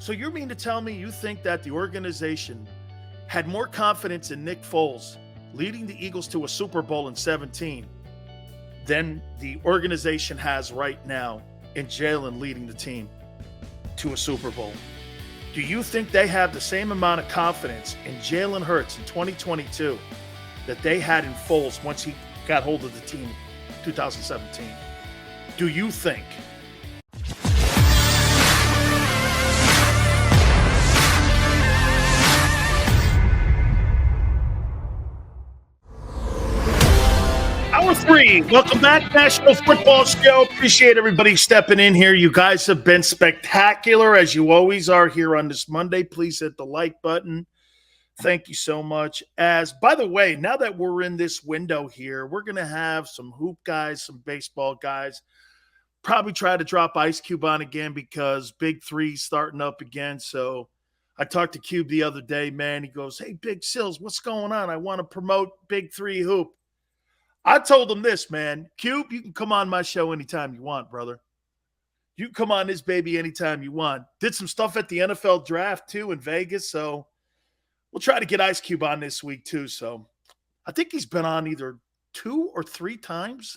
So you mean to tell me you think that the organization had more confidence in Nick Foles leading the Eagles to a Super Bowl in 17 than the organization has right now in Jalen leading the team to a Super Bowl? Do you think they have the same amount of confidence in Jalen Hurts in 2022 that they had in Foles once he got hold of the team in 2017? Do you think? Hour three. Welcome back, National Football Show. Appreciate everybody stepping in here. You guys have been spectacular, as you always are here on this Monday. Please hit the like button. Thank you so much. As, by the way, now that we're in this window here, we're going to have some hoop guys, some baseball guys. Probably try to drop Ice Cube on again because Big Three's starting up again. So I talked to Cube the other day, man. He goes, "Hey, Big Sills, what's going on? I want to promote Big Three Hoop." I told him this, man. Cube, you can come on my show anytime you want, brother. You can come on this baby anytime you want. Did some stuff at the NFL draft, too, in Vegas. So we'll try to get Ice Cube on this week, too. So I think he's been on either 2 or 3 times.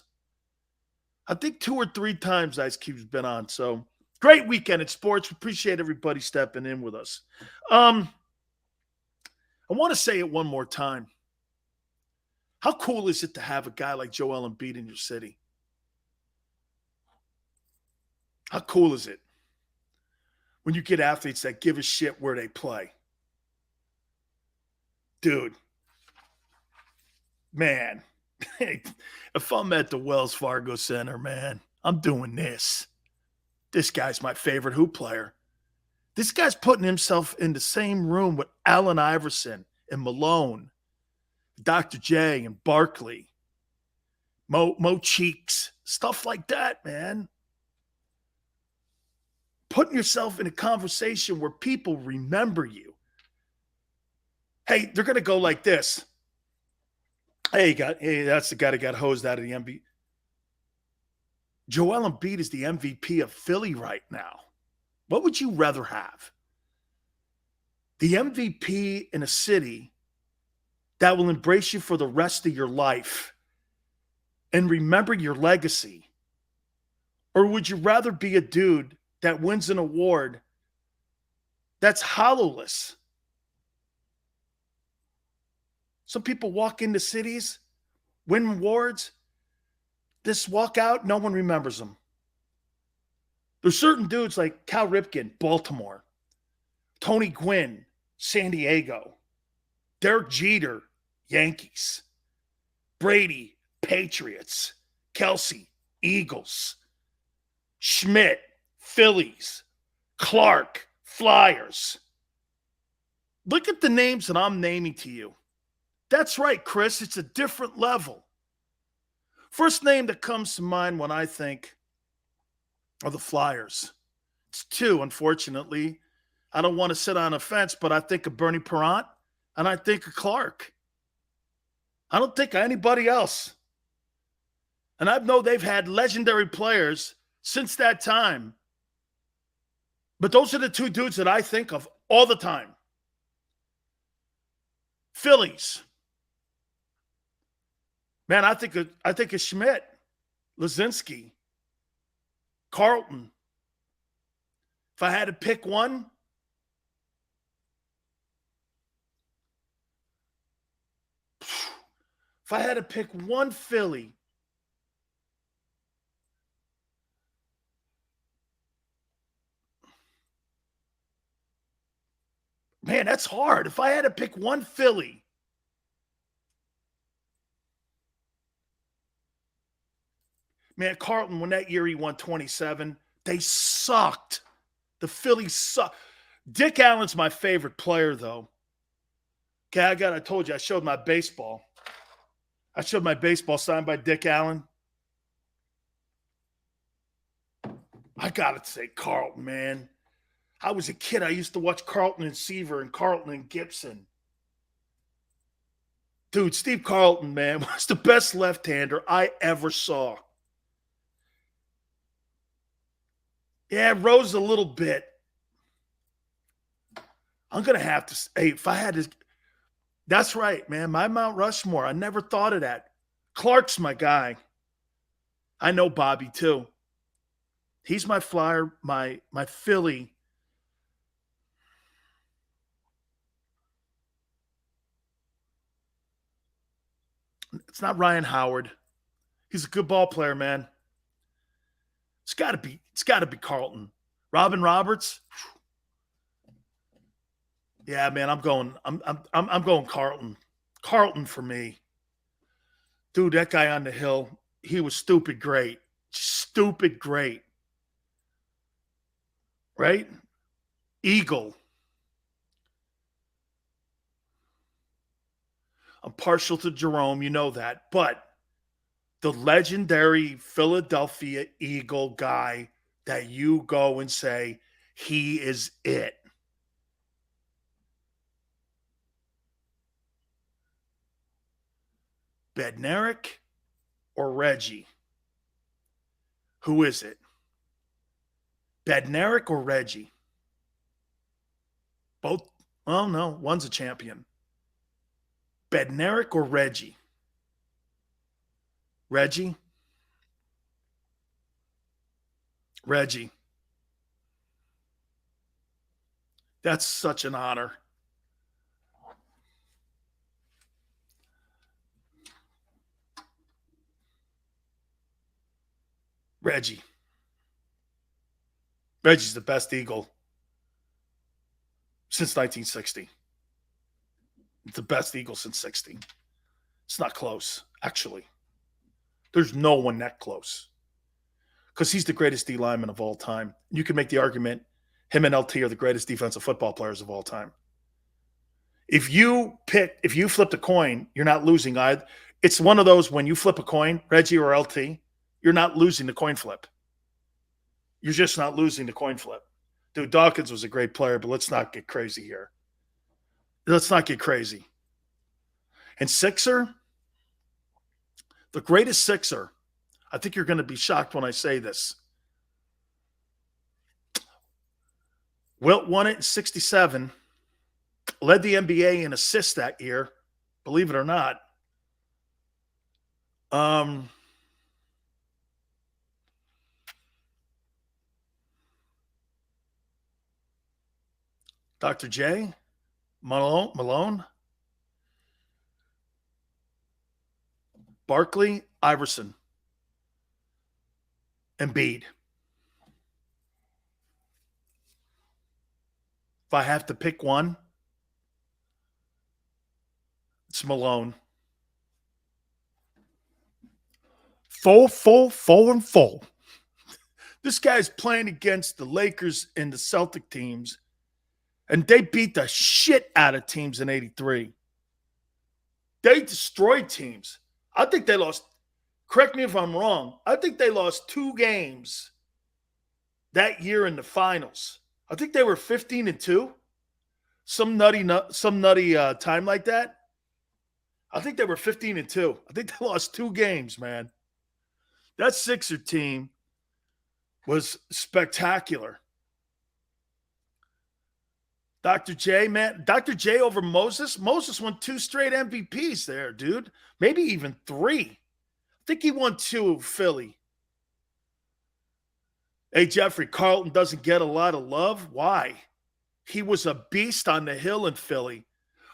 I think 2 or 3 times Ice Cube's been on. So great weekend in sports. We appreciate everybody stepping in with us. I want to say it one more time. How cool is it to have a guy like Joel Embiid in your city? How cool is it when you get athletes that give a shit where they play? Dude, man, if I'm at the Wells Fargo Center, man, I'm doing this. This guy's my favorite hoop player. This guy's putting himself in the same room with Allen Iverson and Malone, Dr. J and Barkley, Mo Cheeks, stuff like that, man. Putting yourself in a conversation where people remember you. Hey, they're going to go like this. Hey, that's the guy that got hosed out of the MVP. Joel Embiid is the MVP of Philly right now. What would you rather have? The MVP in a city that will embrace you for the rest of your life and remember your legacy? Or would you rather be a dude that wins an award that's hollowless? Some people walk into cities, win awards, just walk out, no one remembers them. There's certain dudes like Cal Ripken, Baltimore, Tony Gwynn, San Diego, Derek Jeter, Yankees, Brady, Patriots, Kelsey, Eagles, Schmidt, Phillies, Clark, Flyers. Look at the names that I'm naming to you. That's right, Chris. It's a different level. First name that comes to mind when I think of the Flyers. It's 2, unfortunately. I don't want to sit on a fence, but I think of Bernie Parent and I think of Clark. I don't think of anybody else. And I know they've had legendary players since that time. But those are the 2 dudes that I think of all the time. Phillies. Man, I think of Schmidt, Lazinski, Carlton. If I had to pick one, Philly, man, that's hard. If I had to pick one Philly, man, Carlton, when that year he won 27, they sucked. The Phillies sucked. Dick Allen's my favorite player, though. Okay, I told you, I showed my baseball. I showed my baseball signed by Dick Allen. I got to say Carlton, man. I was a kid. I used to watch Carlton and Seaver and Carlton and Gibson. Dude, Steve Carlton, man, was the best left-hander I ever saw. Yeah, Rose a little bit. I'm going to have to – hey, if I had to – that's right, man. My Mount Rushmore. I never thought of that. Clark's my guy. I know Bobby, too. He's my Flyer, my Philly. It's not Ryan Howard. He's a good ball player, man. It's got to be Carlton. Robin Roberts. Yeah, man, I'm going Carlton. Carlton for me. Dude, that guy on the hill, he was stupid great. Stupid great. Right? Eagle. I'm partial to Jerome, you know that. But the legendary Philadelphia Eagle guy that you go and say, he is it. Bednarik or Reggie? Who is it? Bednarik or Reggie? Both? Well, no. One's a champion. Bednarik or Reggie? Reggie? Reggie. That's such an honor. Reggie. Reggie's the best Eagle since 1960. It's the best Eagle since 60. It's not close, actually. There's no one that close. Because he's the greatest D lineman of all time. You can make the argument him and LT are the greatest defensive football players of all time. If you flipped a coin, you're not losing either. It's one of those when you flip a coin, Reggie or LT, you're not losing the coin flip. You're just not losing the coin flip. Dude, Dawkins was a great player, but let's not get crazy here. Let's not get crazy. And Sixer, the greatest Sixer, I think you're going to be shocked when I say this. Wilt won it in 67, led the NBA in assists that year, believe it or not. Dr. J, Malone, Barkley, Iverson, Embiid. If I have to pick one, it's Malone. Full. This guy's playing against the Lakers and the Celtic teams, and they beat the shit out of teams in 83. They destroyed teams. I think they lost, correct me if I'm wrong, I think they lost 2 games that year in the finals. I think they were 15-2. Some nutty time like that. I think they were 15-2. I think they lost 2 games, man. That Sixer team was spectacular. Dr. J, man. Dr. J over Moses. Moses won 2 straight MVPs there, dude. Maybe even 3. I think he won 2 Philly. Hey, Jeffrey, Carlton doesn't get a lot of love. Why? He was a beast on the hill in Philly.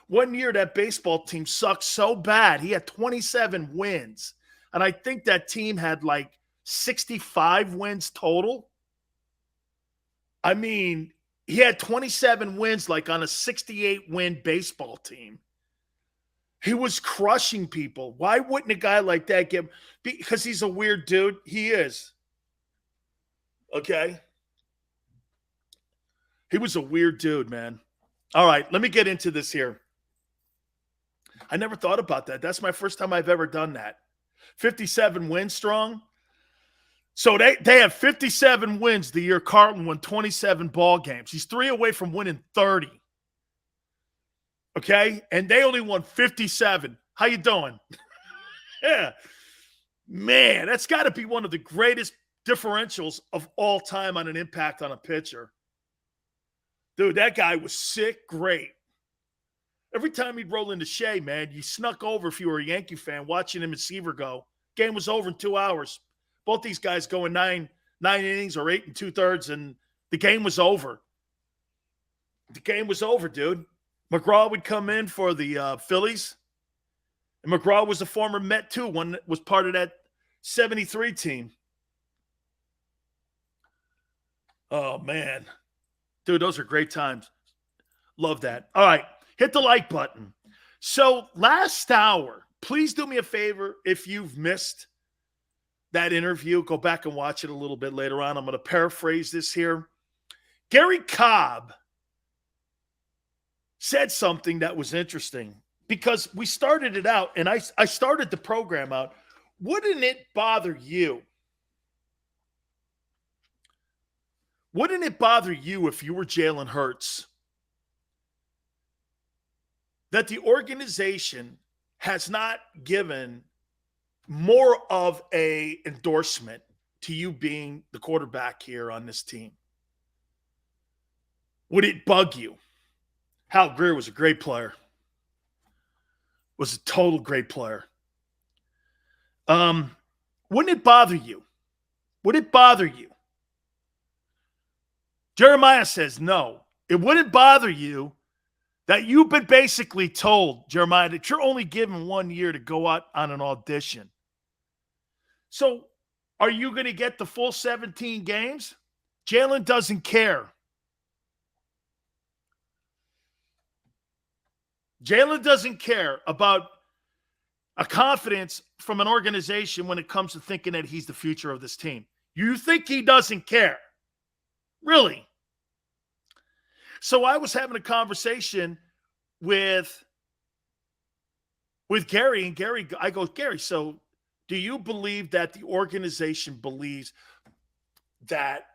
One year, that baseball team sucked so bad. He had 27 wins. And I think that team had like 65 wins total. I mean, he had 27 wins like on a 68-win baseball team. He was crushing people. Why wouldn't a guy like that get – because he's a weird dude? He is. Okay? He was a weird dude, man. All right, let me get into this here. I never thought about that. That's my first time I've ever done that. 57 wins strong. So they have 57 wins the year Carlton won 27 ball games. He's 3 away from winning 30. Okay? And they only won 57. How you doing? Yeah. Man, that's got to be one of the greatest differentials of all time on an impact on a pitcher. Dude, that guy was sick great. Every time he'd roll into Shea, man, you snuck over if you were a Yankee fan watching him and Seaver go. Game was over in 2 hours. Both these guys going nine innings or 8 2/3, and the game was over. The game was over, dude. McGraw would come in for the Phillies. And McGraw was a former Met, too. One was part of that 73 team. Oh, man. Dude, those are great times. Love that. All right. Hit the like button. So last hour, please do me a favor. If you've missed that interview, go back and watch it a little bit later on. I'm going to paraphrase this here. Gary Cobb said something that was interesting because we started it out, and I started the program out. Wouldn't it bother you? Wouldn't it bother you if you were Jalen Hurts that the organization has not given more of a endorsement to you being the quarterback here on this team? Would it bug you? Hal Greer was a great player. Was a total great player. Wouldn't it bother you? Would it bother you? Jeremiah says no. It wouldn't bother you that you've been basically told, Jeremiah, that you're only given 1 year to go out on an audition. So are you going to get the full 17 games? Jalen doesn't care. Jalen doesn't care about a confidence from an organization when it comes to thinking that he's the future of this team. You think he doesn't care? Really? So I was having a conversation with Gary, and Gary, I go, Gary, so do you believe that the organization believes that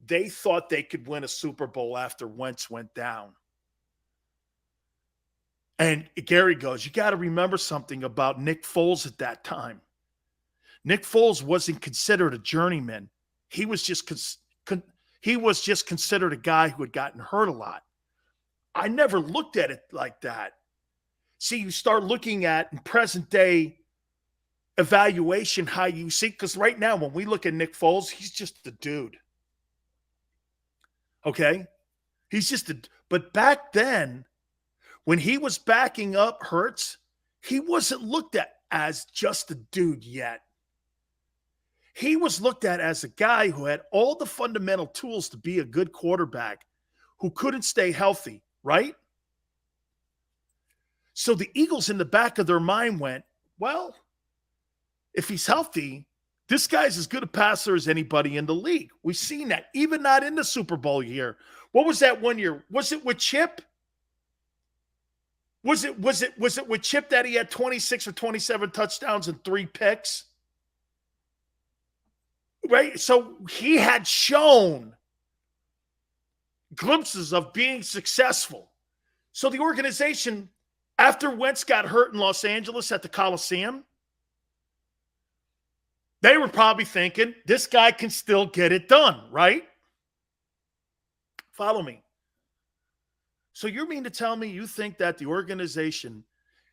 they thought they could win a Super Bowl after Wentz went down? And Gary goes, you got to remember something about Nick Foles at that time. Nick Foles wasn't considered a journeyman. He was just considered a guy who had gotten hurt a lot. I never looked at it like that. See, you start looking at in present day evaluation how you see, because right now when we look at Nick Foles, he's just a dude. Okay? He's just but back then, when he was backing up Hurts, he wasn't looked at as just a dude yet. He was looked at as a guy who had all the fundamental tools to be a good quarterback who couldn't stay healthy, right? So the Eagles in the back of their mind went, well, if he's healthy, this guy's as good a passer as anybody in the league. We've seen that, even not in the Super Bowl year. What was that 1 year? Was it with Chip? Was it with Chip that he had 26 or 27 touchdowns and 3 picks? Right? So he had shown glimpses of being successful. So the organization, after Wentz got hurt in Los Angeles at the Coliseum, they were probably thinking, this guy can still get it done, right? Follow me. So you mean to tell me you think that the organization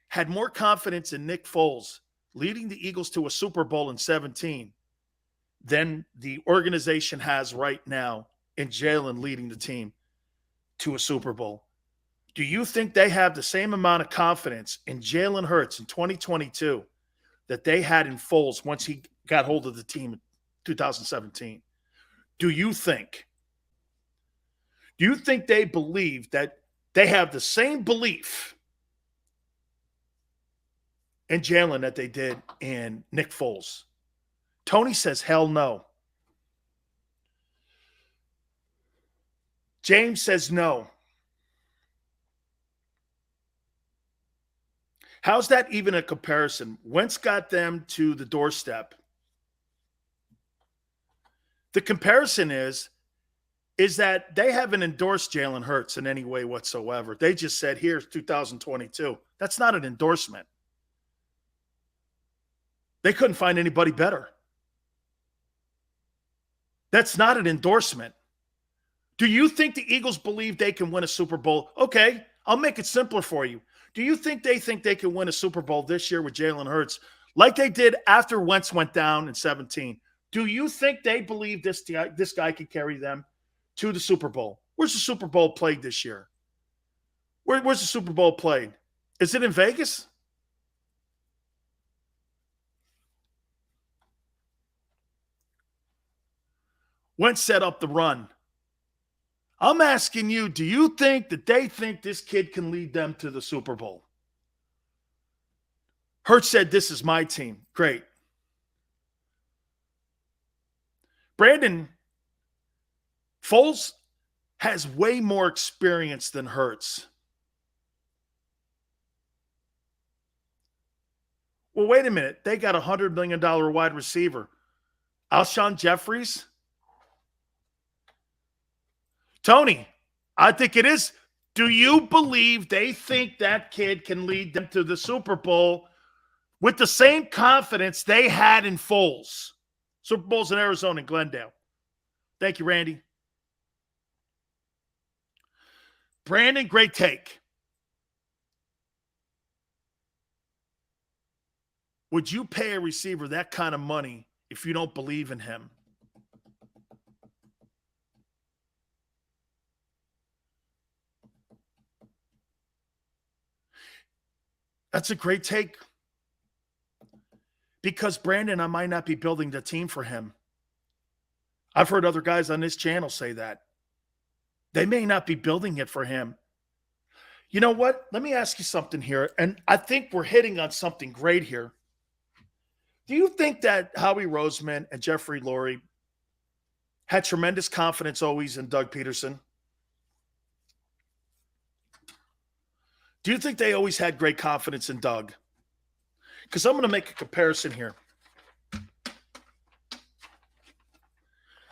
had more confidence in Nick Foles leading the Eagles to a Super Bowl in 17 than the organization has right now in Jalen leading the team to a Super Bowl? Do you think they have the same amount of confidence in Jalen Hurts in 2022 that they had in Foles once he got hold of the team in 2017? Do you think they believe that they have the same belief in Jalen that they did in Nick Foles? Tony says, hell no. James says no. How's that even a comparison? Wentz got them to the doorstep. The comparison is that they haven't endorsed Jalen Hurts in any way whatsoever. They just said, here's 2022. That's not an endorsement. They couldn't find anybody better. That's not an endorsement. Do you think the Eagles believe they can win a Super Bowl? Okay, I'll make it simpler for you. Do you think they can win a Super Bowl this year with Jalen Hurts like they did after Wentz went down in 17? Do you think they believe this guy can carry them to the Super Bowl? Where's the Super Bowl played this year? Where's the Super Bowl played? Is it in Vegas? Wentz set up the run. I'm asking you, do you think that they think this kid can lead them to the Super Bowl? Hurts said, this is my team. Great. Brandon Foles has way more experience than Hurts. Well, wait a minute. They got a $100 million wide receiver. Alshon Jeffries? Tony, I think it is. Do you believe they think that kid can lead them to the Super Bowl with the same confidence they had in Foles? Super Bowl's in Arizona and Glendale. Thank you, Randy. Brandon, great take. Would you pay a receiver that kind of money if you don't believe in him? That's a great take. Because, Brandon, I might not be building the team for him. I've heard other guys on this channel say that. They may not be building it for him. You know what? Let me ask you something here. And I think we're hitting on something great here. Do you think that Howie Roseman and Jeffrey Lurie had tremendous confidence always in Doug Peterson? Do you think they always had great confidence in Doug? Because I'm going to make a comparison here.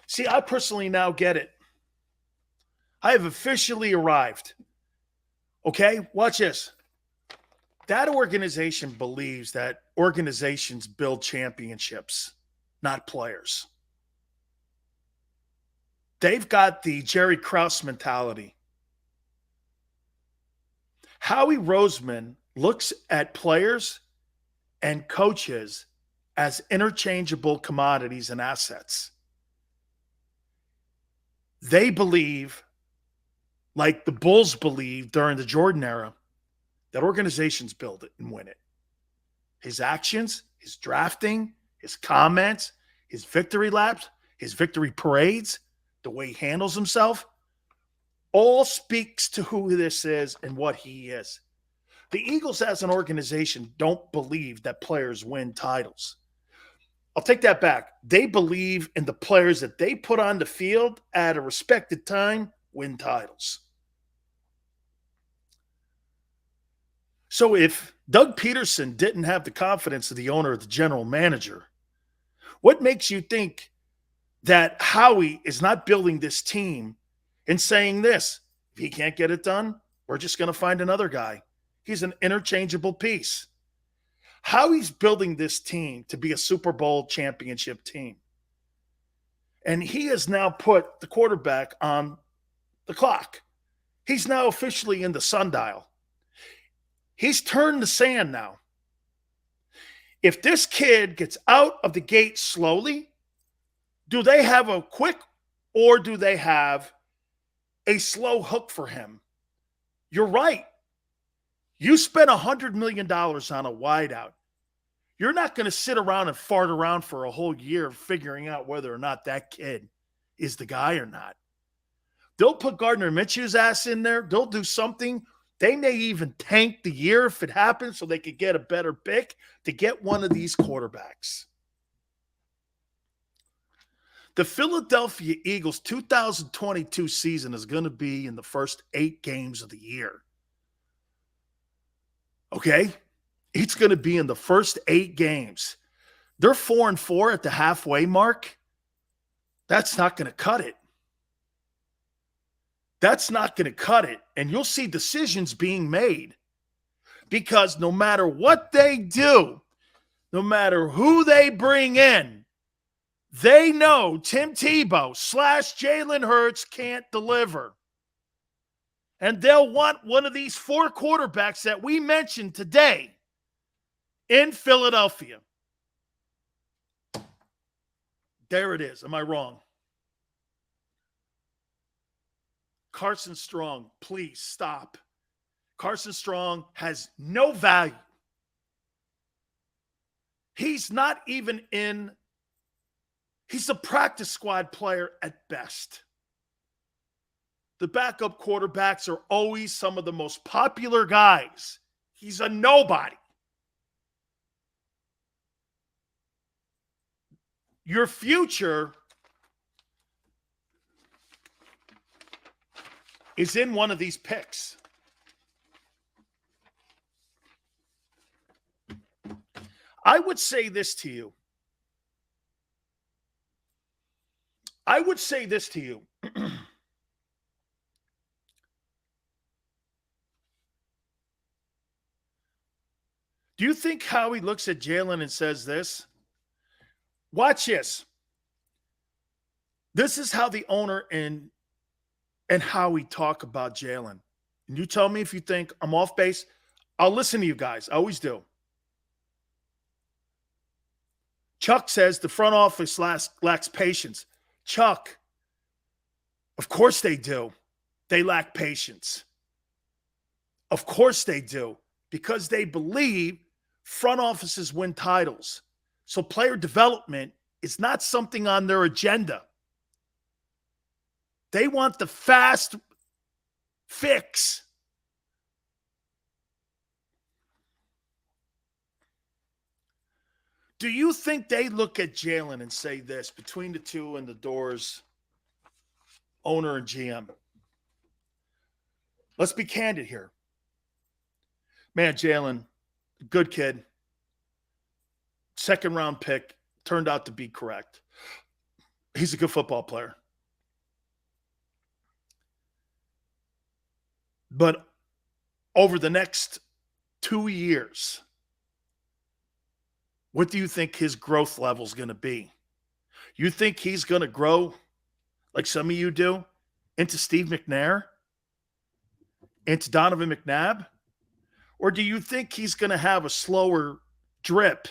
See, I personally now get it. I have officially arrived. Okay, watch this. That organization believes that organizations build championships, not players. They've got the Jerry Krause mentality. Howie Roseman looks at players and coaches as interchangeable commodities and assets. They believe, like the Bulls believed during the Jordan era, that organizations build it and win it. His actions, his drafting, his comments, his victory laps, his victory parades, the way he handles himself, all speaks to who this is and what he is. The Eagles as an organization don't believe that players win titles. I'll take that back. They believe in the players that they put on the field at a respected time win titles. So if Doug Peterson didn't have the confidence of the owner or the general manager, what makes you think that Howie is not building this team and saying this? If he can't get it done, we're just going to find another guy. He's an interchangeable piece. Howie's building this team to be a Super Bowl championship team. And he has now put the quarterback on the clock. He's now officially in the sundial. He's turned the sand now. If this kid gets out of the gate slowly, do they have a quick or do they have a slow hook for him? You're right. You spent $100 million on a wideout. You're not going to sit around and fart around for a whole year figuring out whether or not that kid is the guy or not. They'll put Gardner Minshew's ass in there. They'll do something. They may even tank the year if it happens so they could get a better pick to get one of these quarterbacks. The Philadelphia Eagles 2022 season is going to be in the first 8 games of the year. Okay? It's going to be in the first 8 games. They're 4-4 at the halfway mark. That's not going to cut it. That's not going to cut it. And you'll see decisions being made. Because no matter what they do, no matter who they bring in, They know Tim Tebow / Jalen Hurts can't deliver. And they'll want one of these 4 quarterbacks that we mentioned today in Philadelphia. There it is. Am I wrong? Carson Strong, please stop. Carson Strong has no value. He's not even in. He's a practice squad player at best. The backup quarterbacks are always some of the most popular guys. He's a nobody. Your future is in one of these picks. I would say this to you. Do you think Howie looks at Jalen and says this? Watch this. This is how the owner and Howie talk about Jalen. And you tell me if you think I'm off base. I'll listen to you guys. I always do. Chuck says the front office lacks patience. Chuck, of course they do. They lack patience. Of course they do. Because they believe front offices win titles. So player development is not something on their agenda. They want the fast fix. Do you think they look at Jalen and say this between the two and the doors, owner and GM? Let's be candid here. Man, Jalen, good kid. Second round pick, turned out to be correct. He's a good football player. But over the next 2 years, what do you think his growth level is going to be? You think he's going to grow, like some of you do, into Steve McNair? Into Donovan McNabb? Or do you think he's going to have a slower drip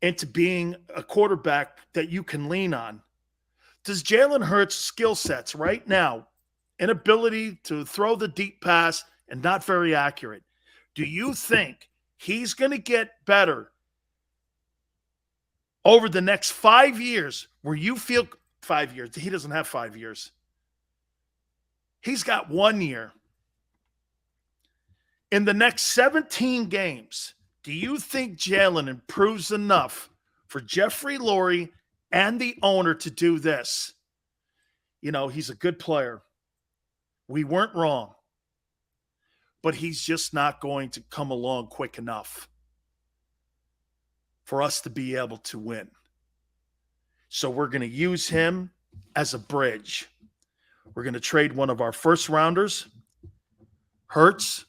into being a quarterback that you can lean on? Does Jalen Hurts' skill sets right now, inability to throw the deep pass and not very accurate, do you think he's going to get better over the next 5 years where you feel 5 years? He doesn't have 5 years. He's got 1 year. In the next 17 games, do you think Jalen improves enough for Jeffrey Lurie and the owner to do this? You know, he's a good player. We weren't wrong. But he's just not going to come along quick enough for us to be able to win. So we're going to use him as a bridge. We're going to trade one of our first rounders, Hurts,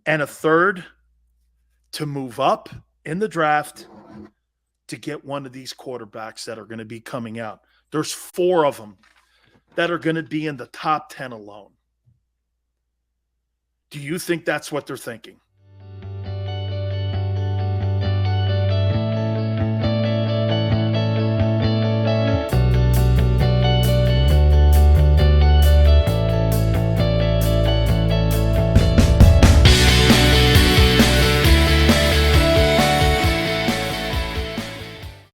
and a third to move up in the draft to get one of these quarterbacks that are going to be coming out. There's 4 of them that are going to be in the top 10 alone. Do you think that's what they're thinking?